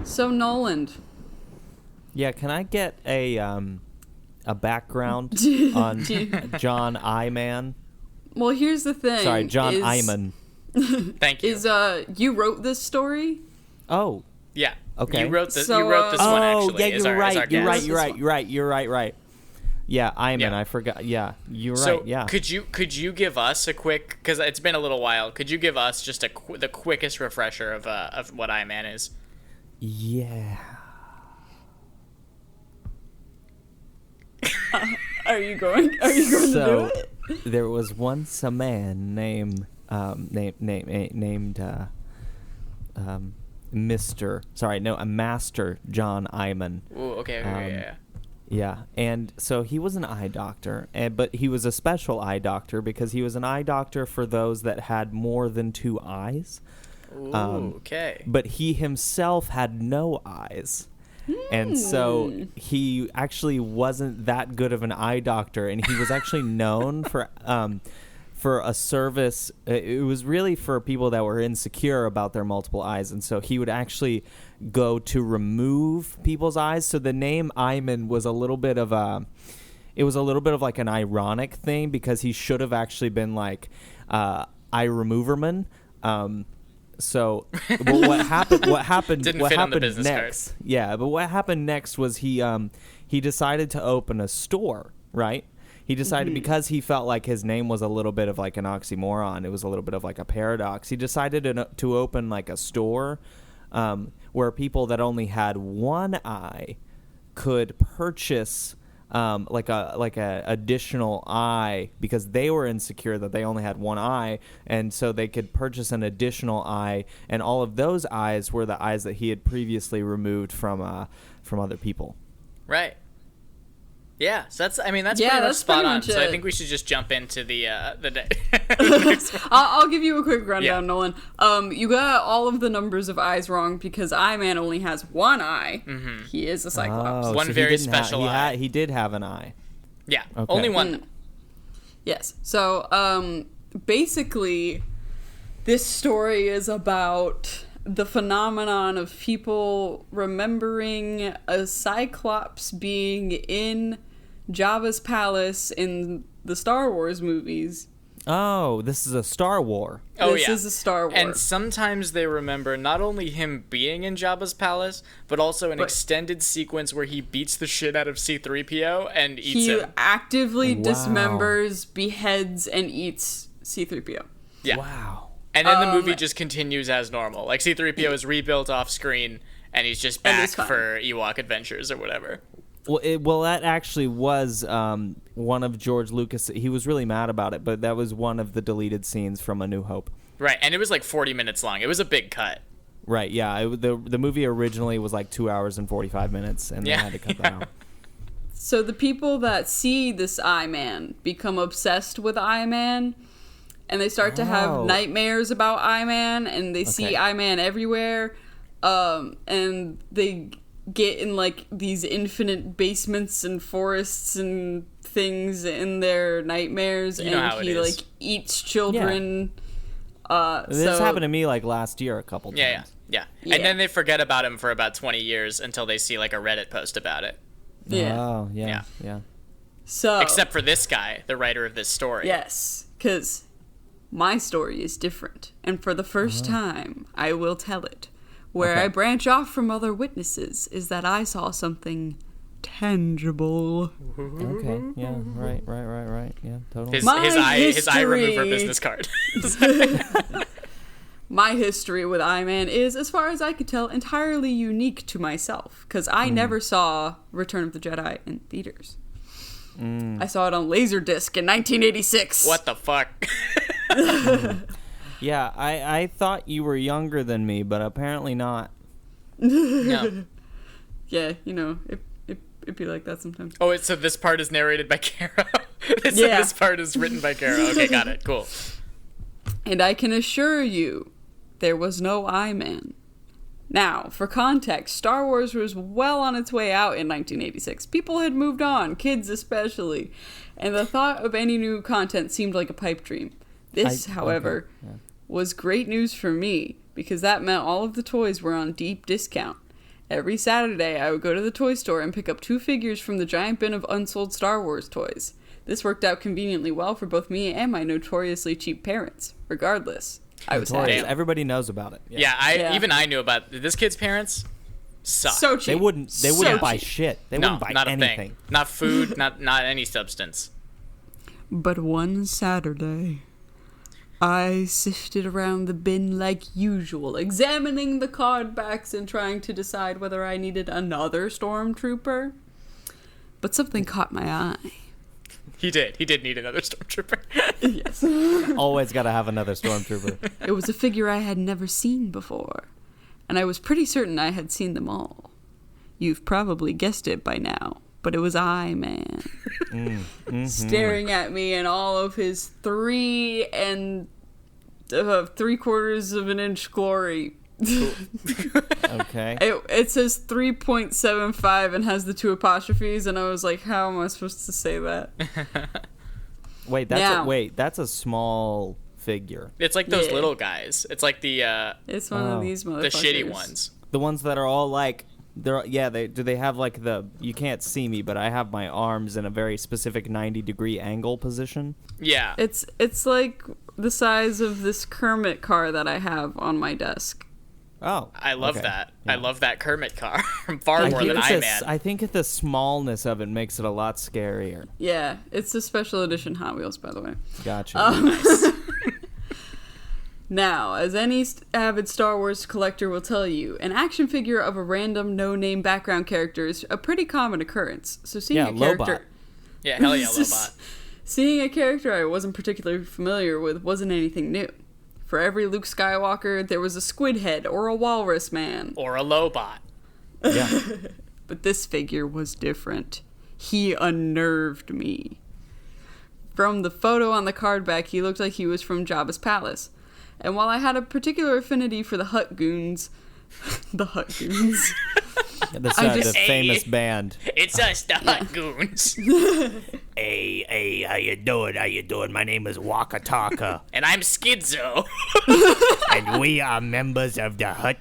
So Noland. Yeah, can I get a background on John I-Man? Well, here's the thing. Sorry, John Iman. Thank you. You wrote this story? Oh. Yeah. Okay. You wrote this. So, you wrote this one actually. Yeah, you're right. You're right. Yeah, Iman. Yeah. I forgot. Yeah, you're So right. Yeah. could you give us a quick, because it's been a little while, could you give us just the quickest refresher of what I-Man is? Yeah. Are you going to do it? There was once a man named Master John Iman. Ooh, okay, yeah. Yeah, and so he was an eye doctor, but he was a special eye doctor because he was an eye doctor for those that had more than two eyes. Ooh, okay. But he himself had no eyes. And so he actually wasn't that good of an eye doctor, and he was actually known for a service. It was really for people that were insecure about their multiple eyes, and so he would actually go to remove people's eyes. So the name Iman was a little bit of like an ironic thing because he should have actually been like eye removerman. So what happened Didn't fit on the business next? card. Yeah, but what happened next was he decided to open a store, right? He decided because he felt like his name was a little bit of like an oxymoron. It was a little bit of like a paradox. He decided to open like a store where people that only had one eye could purchase like a additional eye because they were insecure that they only had one eye, and so they could purchase an additional eye, and all of those eyes were the eyes that he had previously removed from other people. Right. Yeah, so that's pretty much that's spot pretty on. much So I it. think we should just jump into the day. I'll give you a quick rundown, Yeah. Nolan. You got all of the numbers of eyes wrong because I-Man only has one eye. Mm-hmm. He is a Cyclops. One so very he didn't special eye. He did have an eye. Yeah, Okay. only one. Yes. So, basically, this story is about the phenomenon of people remembering a Cyclops being in Jabba's palace in the Star Wars movies. Oh, this is a Star War. Oh, This yeah. is a Star Wars. And sometimes they remember not only him being in Jabba's palace, but also an But- extended sequence where he beats the shit out of C-3PO and eats he him. actively Wow. dismembers, beheads, and eats C-3PO. Yeah. Wow. And then the movie just continues as normal. Like C-3PO is rebuilt off screen, and he's just And back it's fine. for Ewok adventures or whatever. Well, that actually was one of George Lucas. He was really mad about it, but that was one of the deleted scenes from A New Hope. Right, and it was like 40 minutes long. It was a big cut. Right, yeah. The movie originally was like 2 hours and 45 minutes, and Yeah. they had to cut that out. So the people that see this I-Man become obsessed with I-Man, and they start to have Oh. nightmares about I-Man, and they see Okay. I-Man everywhere, and they get in like these infinite basements and forests and things in their nightmares, You know and how it he is. like eats children. This happened to me like last year a couple times. Yeah. Yeah. And then they forget about him for about 20 years until they see like a Reddit post about it. Yeah. Oh, yeah. So Except for this guy, the writer of this story. yes, because my story is different, and for the first time, I will tell it. Where Okay. I branch off from other witnesses is that I saw something tangible. Okay, yeah, right, yeah, totally. His My eye remover history. business card. My history with I-Man is, as far as I could tell, entirely unique to myself, because I never saw Return of the Jedi in theaters. I saw it on Laserdisc in 1986. What the fuck? Yeah, I thought you were younger than me, but apparently not. No. Yeah, you know, it'd be like that sometimes. Oh, so this part is narrated by Caro? Yeah. This part is written by Caro. Okay, got it. Cool. And I can assure you, there was no I-Man. Now, for context, Star Wars was well on its way out in 1986. People had moved on, kids especially, and the thought of any new content seemed like a pipe dream. This, however, was great news for me, because that meant all of the toys were on deep discount. Every Saturday, I would go to the toy store and pick up 2 figures from the giant bin of unsold Star Wars toys. This worked out conveniently well for both me and my notoriously cheap parents. Regardless, I was happy. Everybody knows about it. Yeah, even I knew about it. This kid's parents suck. So cheap. They wouldn't buy shit. They wouldn't buy not anything. A thing. Not food, not any substance. But one Saturday, I sifted around the bin like usual, examining the card backs and trying to decide whether I needed another stormtrooper. But something caught my eye. He did need another stormtrooper. Yes. Always got to have another stormtrooper. It was a figure I had never seen before, and I was pretty certain I had seen them all. You've probably guessed it by now, but it was I-Man. Staring at me in all of his 3 3/4 of an inch glory. Okay. It says 3.75 and has the 2 apostrophes, and I was like, how am I supposed to say that? Wait, that's a small figure. It's like those little guys. It's like the it's one of these motherfuckers. the shitty ones. The ones that are all like they have like you can't see me, but I have my arms in a very specific 90-degree angle position. Yeah. It's like the size of this Kermit car that I have on my desk. Oh, I love okay. that. Yeah. I love that Kermit car far more than I-Man. I think the smallness of it makes it a lot scarier. Yeah, it's a special edition Hot Wheels, by the way. Gotcha. Nice. Now, as any avid Star Wars collector will tell you, an action figure of a random no-name background character is a pretty common occurrence. So seeing a character... Lobot. Yeah, hell yeah, Lobot. Seeing a character I wasn't particularly familiar with wasn't anything new. For every Luke Skywalker, there was a squid head or a walrus man. Or a Lobot. Yeah. But this figure was different. He unnerved me. From the photo on the card back, he looked like he was from Jabba's palace. And while I had a particular affinity for the Hutt Goons... the Hutt Goons... The famous band. It's us, the Hutt Goons. Hey, how you doing? My name is Waka Taka. And I'm Schizo. And we are members of the Hutt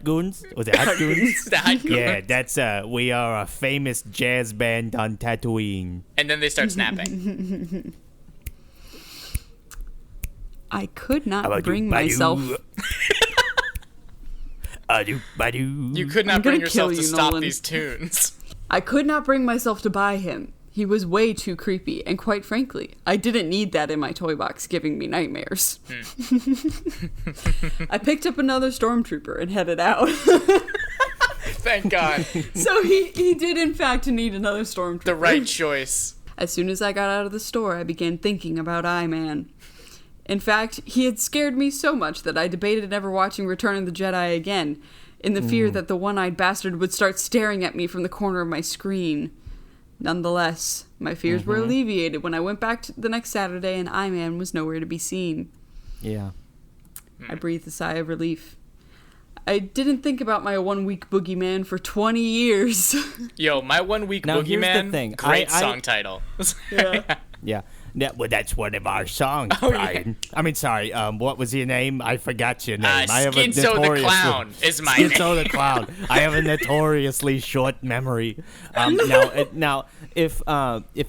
Goons? Was it Hutt Goons? The Hutt Goons. Yeah, that's we are a famous jazz band on Tatooine. And then they start snapping. I could not bring myself... You could not bring yourself to stop Nolan. these tunes. I could not bring myself to buy him. He was way too creepy, and quite frankly, I didn't need that in my toy box giving me nightmares. I picked up another stormtrooper and headed out. Thank God. So he did in fact need another stormtrooper. The right choice. As soon as I got out of the store, I began thinking about I-Man. In fact, he had scared me so much that I debated never watching Return of the Jedi again, in the fear that the one-eyed bastard would start staring at me from the corner of my screen. Nonetheless, my fears were alleviated when I went back the next Saturday and I-Man was nowhere to be seen. Yeah. I breathed a sigh of relief. I didn't think about my 1 week boogeyman for 20 years. Yo, my 1 week Now, here's the boogeyman. thing. Great I- song title. Yeah. Yeah, well, that's one of our songs, Brian. I mean, sorry, what was your name? I forgot your name. I have a Schizo the Clown is my name. Schizo the Clown. I have a notoriously short memory. Now, if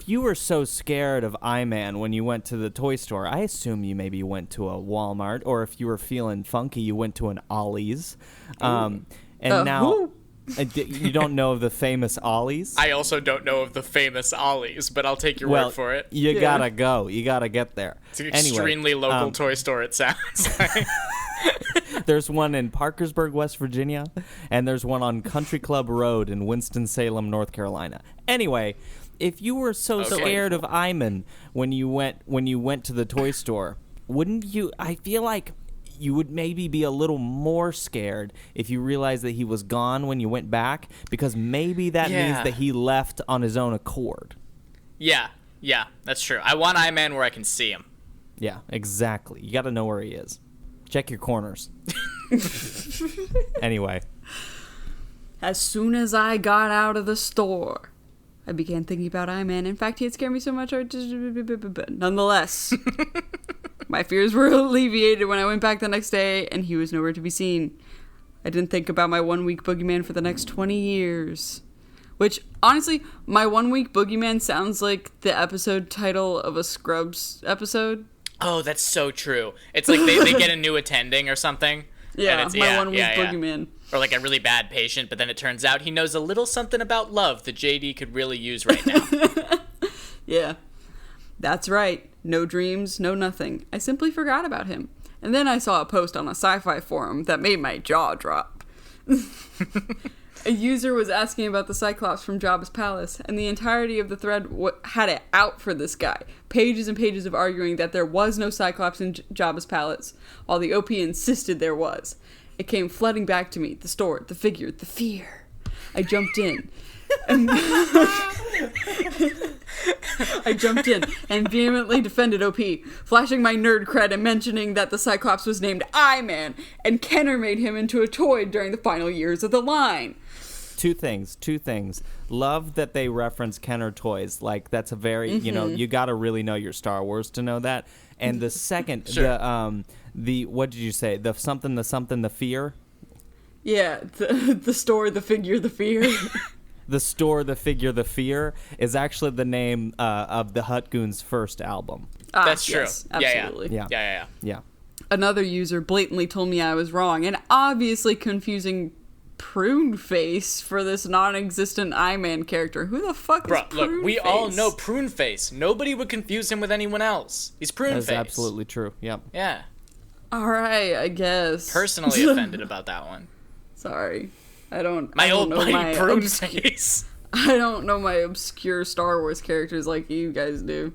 you were so scared of I-Man when you went to the toy store, I assume you maybe went to a Walmart, or if you were feeling funky, you went to an Ollie's. Now... You don't know of the famous Ollies? I also don't know of the famous Ollies, but I'll take your word for it. You gotta go. You gotta get there. It's an extremely local toy store, it sounds like. There's one in Parkersburg, West Virginia, and there's one on Country Club Road in Winston-Salem, North Carolina. Anyway, if you were so scared of Iman when you went to the toy store, wouldn't you? I feel like you would maybe be a little more scared if you realized that he was gone when you went back, because maybe that means that he left on his own accord. Yeah, that's true. I want I-Man where I can see him. Yeah, exactly. You got to know where he is. Check your corners. Anyway. As soon as I got out of the store, I began thinking about I-Man. In fact, he had scared me so much. Nonetheless, my fears were alleviated when I went back the next day and he was nowhere to be seen. I didn't think about my 1 week boogeyman for the next 20 years. Which, honestly, my 1 week boogeyman sounds like the episode title of a Scrubs episode. Oh, that's so true. It's like they get a new attending or something. Yeah, and it's, my 1 week boogeyman. Or like a really bad patient, but then it turns out he knows a little something about love that JD could really use right now. Yeah, that's right. No dreams, no nothing. I simply forgot about him. And then I saw a post on a sci-fi forum that made my jaw drop. A user was asking about the Cyclops from Jabba's palace, and the entirety of the thread had it out for this guy. Pages and pages of arguing that there was no Cyclops in Jabba's palace, while the OP insisted there was. It came flooding back to me, the story, the figure, the fear. I jumped in. And vehemently defended OP, flashing my nerd cred and mentioning that the Cyclops was named I-Man, and Kenner made him into a toy during the final years of the line. Two things. Love that they reference Kenner toys. Like, that's a very, you got to really know your Star Wars to know that. And the second, Sure. the what did you say? The fear? Yeah, the store, the figure, the fear. The store, the figure, the fear is actually the name of the Hut Goons' first album. That's true. Yes, absolutely. Yeah. Another user blatantly told me I was wrong, and obviously confusing Prune Face for this non-existent I-Man character. Who the fuck is Prune Face? Look, we all know Prune Face. Nobody would confuse him with anyone else. He's Prune Face. That's absolutely true. Yep. Yeah. All right, I guess. Personally offended about that one. Sorry. I don't My know old buddy my Prune Face. I don't know my obscure Star Wars characters like you guys do.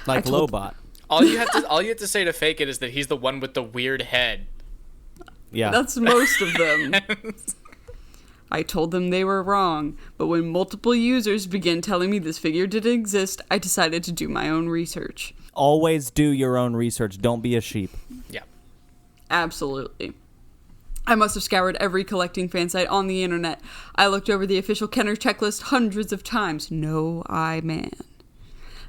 Like Lobot. All you have to say to fake it is that he's the one with the weird head. Yeah. That's most of them. I told them they were wrong, but when multiple users began telling me this figure didn't exist, I decided to do my own research. Always do your own research. Don't be a sheep. Yeah. Absolutely. I must have scoured every collecting fan site on the internet. I looked over the official Kenner checklist hundreds of times. No I-Man.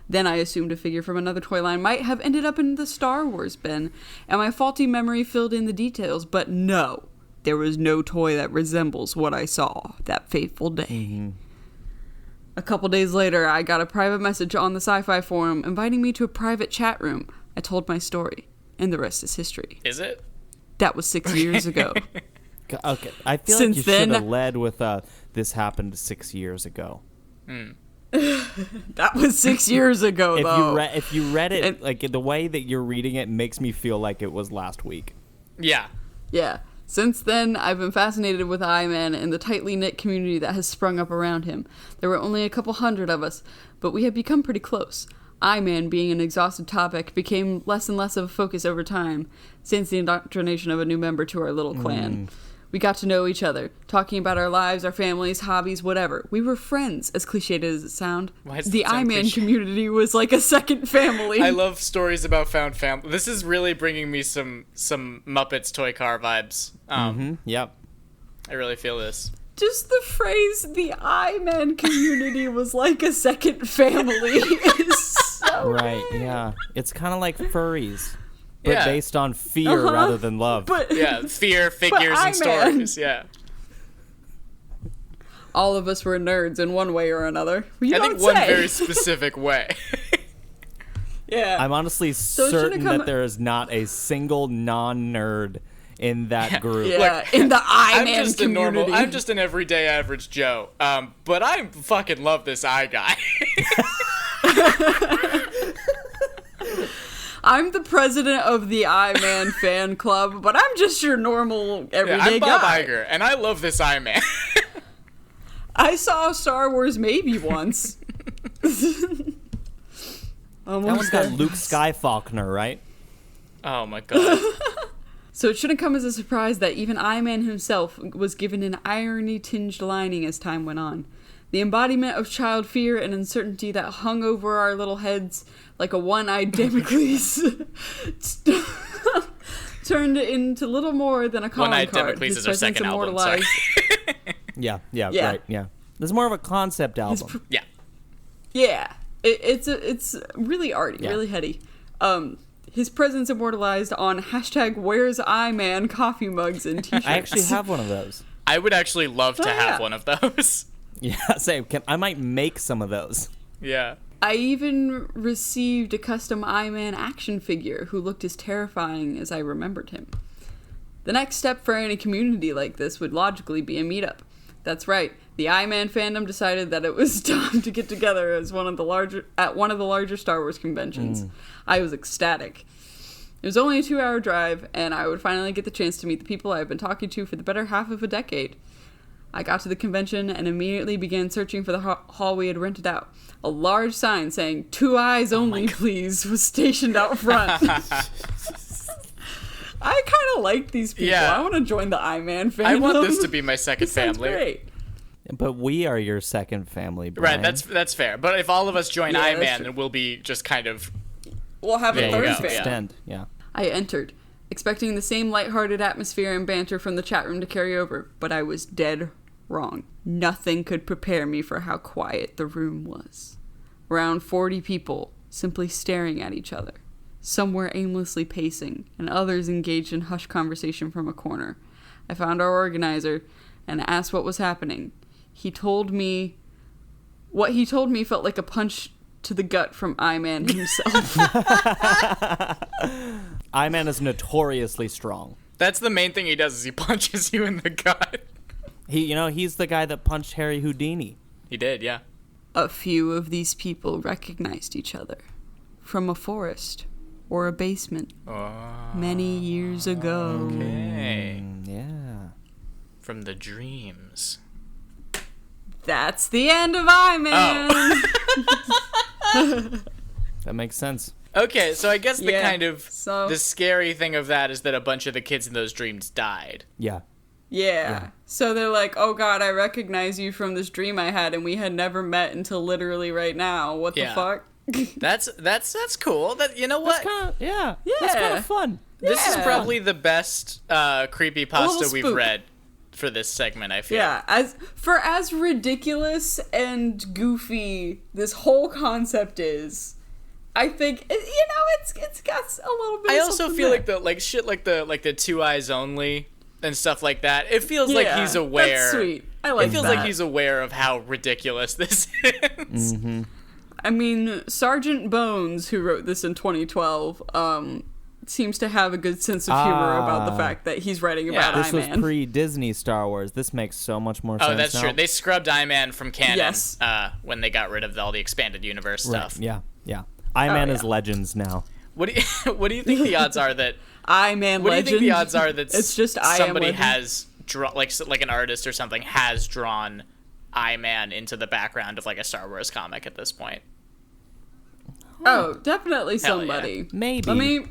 Then I assumed a figure from another toy line might have ended up in the Star Wars bin, and my faulty memory filled in the details, but no. There was no toy that resembles what I saw that fateful day. Mm-hmm. A couple days later, I got a private message on the sci-fi forum inviting me to a private chat room. I told my story, and the rest is history. Is it? That was 6 years ago. Okay, I feel Since like you then, should have led with this happened 6 years ago. That was 6 years ago, though. If you read it, like the way that you're reading it makes me feel like it was last week. Yeah. Yeah. Since then, I've been fascinated with I-Man and the tightly knit community that has sprung up around him. There were only a couple hundred of us, but we have become pretty close. I-Man, being an exhausted topic, became less and less of a focus over time, since the indoctrination of a new member to our little clan. We got to know each other, talking about our lives, our families, hobbies, whatever. We were friends, as cliched as it sounds. The I-Man community was like a second family. I love stories about found family. This is really bringing me some Muppets toy car vibes. Yep. I really feel this. Just the phrase, the I-Man community was like a second family is so right, good. Yeah. It's kind of like furries, but based on fear rather than love. But, yeah, fear, figures, and stories, yeah. All of us were nerds in one way or another. I think one very specific way. Yeah. I'm honestly certain that there is not a single non-nerd in that group. Yeah, Look, in the I-Man community. I'm just an everyday average Joe. But I fucking love this I guy. I'm the president of the I-Man fan club, but I'm just your normal everyday I'm Bob guy. Iger, and I love this I-Man. I saw Star Wars maybe once. That one's got Luke Skywalker, right? Oh my god. So it shouldn't come as a surprise that even I-Man himself was given an irony-tinged lining as time went on. The embodiment of child fear and uncertainty that hung over our little heads like a one-eyed Damocles turned into little more than a calling One-eyed card. Damocles is our second album, sorry. Yeah, right, yeah. It's more of a concept album. Yeah. Yeah, it's really arty, really heady. his presence immortalized on hashtag Where's I-Man coffee mugs and t-shirts. I actually have one of those. I would actually love to have one of those. Yeah, same. I might make some of those. Yeah. I even received a custom I-Man action figure who looked as terrifying as I remembered him. The next step for any community like this would logically be a meetup. That's right, the I-Man fandom decided that it was time to get together at one of the larger Star Wars conventions. I was ecstatic. It was only a 2-hour drive, and I would finally get the chance to meet the people I've been talking to for the better half of a decade. I got to the convention and immediately began searching for the hall we had rented out. A large sign saying, 2 eyes only, please, was stationed out front. I kind of like these people. Yeah. I want to join the I-Man fandom. I want this to be my second family. Great. But we are your second family, Brian. Right, that's fair. But if all of us join Yeah, that's I-Man, true. then we'll be just kind of... We'll have There a you third go. fan. Extend, yeah. I entered, expecting the same lighthearted atmosphere and banter from the chat room to carry over, but I was dead wrong. Nothing could prepare me for how quiet the room was. Around 40 people simply staring at each other. Some were aimlessly pacing, and others engaged in hushed conversation from a corner. I found our organizer and asked what was happening. What he told me felt like a punch to the gut from I-Man himself. I-Man is notoriously strong. That's the main thing he does, is he punches you in the gut. He's the guy that punched Harry Houdini. He did, yeah. A few of these people recognized each other from a forest or a basement many years ago. Okay. Yeah. From the dreams. That's the end of I-Man. That makes sense. Okay, so I guess the Yeah, kind of so- the scary thing of that is that a bunch of the kids in those dreams died. Yeah. Yeah. So they're like, oh god, I recognize you from this dream I had, and we had never met until literally right now. What the Yeah. fuck? That's cool. That, you know what? Yeah. Yeah. That's kind of fun. This is Yeah. probably the best creepypasta little we've spook. read for this segment, I feel. Yeah, as ridiculous and goofy this whole concept is, I think it's got a little bit. I of also something feel there. like the shit like the 2 eyes only and stuff like that. It feels like Yeah, he's aware. That's sweet. I like It feels that. like he's aware of how ridiculous this is. Mm-hmm. I mean, Sergeant Bones, who wrote this in 2012, seems to have a good sense of humor about the fact that he's writing about Yeah. This was I-Man. pre-Disney Star Wars. This makes so much more sense Oh, that's now. true. They scrubbed I-Man from canon Yes. when they got rid of all the expanded universe Right, stuff. yeah, yeah. I-Man is yeah. Legends now. What do you what do you think the odds are that I-Man What Legend. do you think the odds are that It's just I Am somebody Legend? has like an artist or something has drawn I-Man into the background of like a Star Wars comic at this point? Oh, definitely Hell yeah. somebody. Maybe.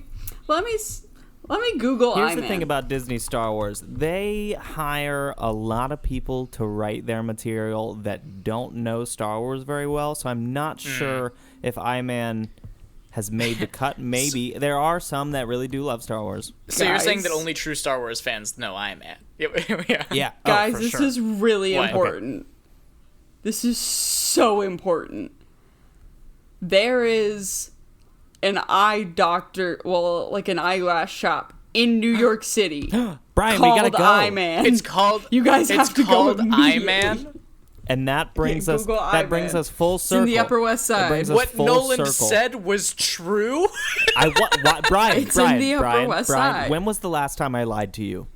Let me Google Here's I-Man. the thing about Disney Star Wars. They hire a lot of people to write their material that don't know Star Wars very well, so I'm not sure if I-Man has made the cut. Maybe. There are some that really do love Star Wars. So you're saying that Guys. only true Star Wars fans know I-Man? Yeah. Yeah. Guys, for this sure. is really What? important. This is so important. There is an eye doctor, like an eyelash shop in New York City Brian, we gotta called go. I-Man. It's called You guys it's have to go called immediately. I-Man. And that brings us Google that brings I-Man. us full It's circle. in the Upper West It brings Side. us What full Nolan circle. said was true? Brian, It's in Brian, the Upper Brian, West Brian, Side. when was the last time I lied to you?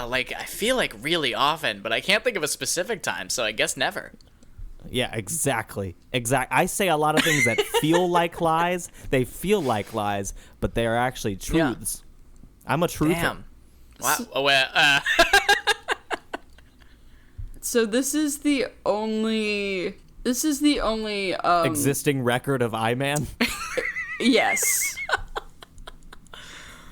Like I feel like really often, but I can't think of a specific time, so I guess never. Yeah, exactly. I say a lot of things that feel like lies. They feel like lies, but they are actually truths. I'm a truther. Damn. Wow. Oh, So this is the only Existing record of I-Man. yes.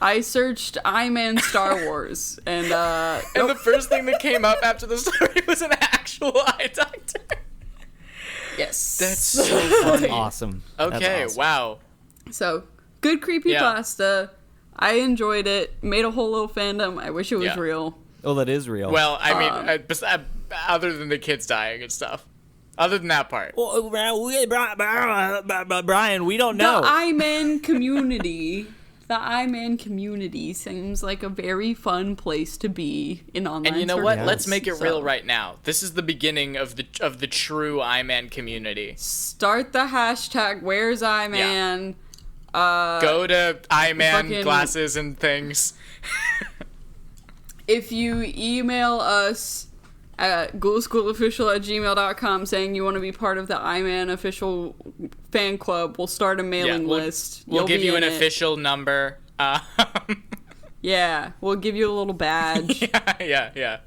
I searched I-Man Star Wars and and the first thing that came up after the story was an actual eye doctor. yes. That's so That's funny. awesome. That's Okay, awesome. wow. So, good creepypasta. I enjoyed it. Made a whole little fandom. I wish it was Yeah. real. Well, that is real. Well, I mean, other than the kids dying and stuff. Other than that part. Brian, we don't know. The I-Man community the iMan community seems like a very fun place to be in online. And you know what? circles. Let's make it real right now. This is the beginning of the true iMan community. Start the hashtag Where's iMan. Go to iMan fucking- glasses and things. If you email us at ghoulschoolofficial@gmail.com saying you want to be part of the iMan official fan club, we'll start a mailing list. We'll You'll give be you an in it. official number. Yeah, we'll give you a little badge. Yeah.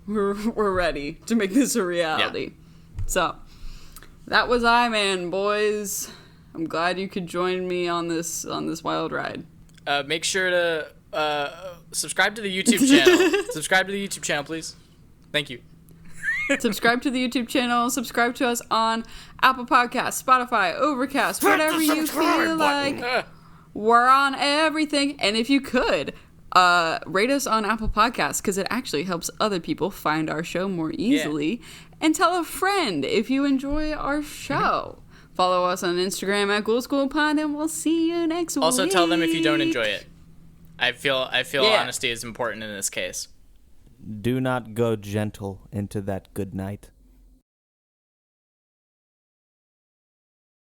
We're ready to make this a reality. So, that was iMan, boys. I'm glad you could join me on this wild ride. Make sure to subscribe to the YouTube channel. Subscribe to the YouTube channel, please. Thank you. Subscribe to the YouTube channel. Subscribe to us on Apple Podcasts, Spotify, Overcast, whatever you feel like. We're on everything. And if you could, rate us on Apple Podcasts, because it actually helps other people find our show more easily. And tell a friend if you enjoy our show. Follow us on Instagram at Ghoul School Pod, and we'll see you next week. Also, tell them if you don't enjoy it. I feel Yeah. honesty is important in this case. Do not go gentle into that good night.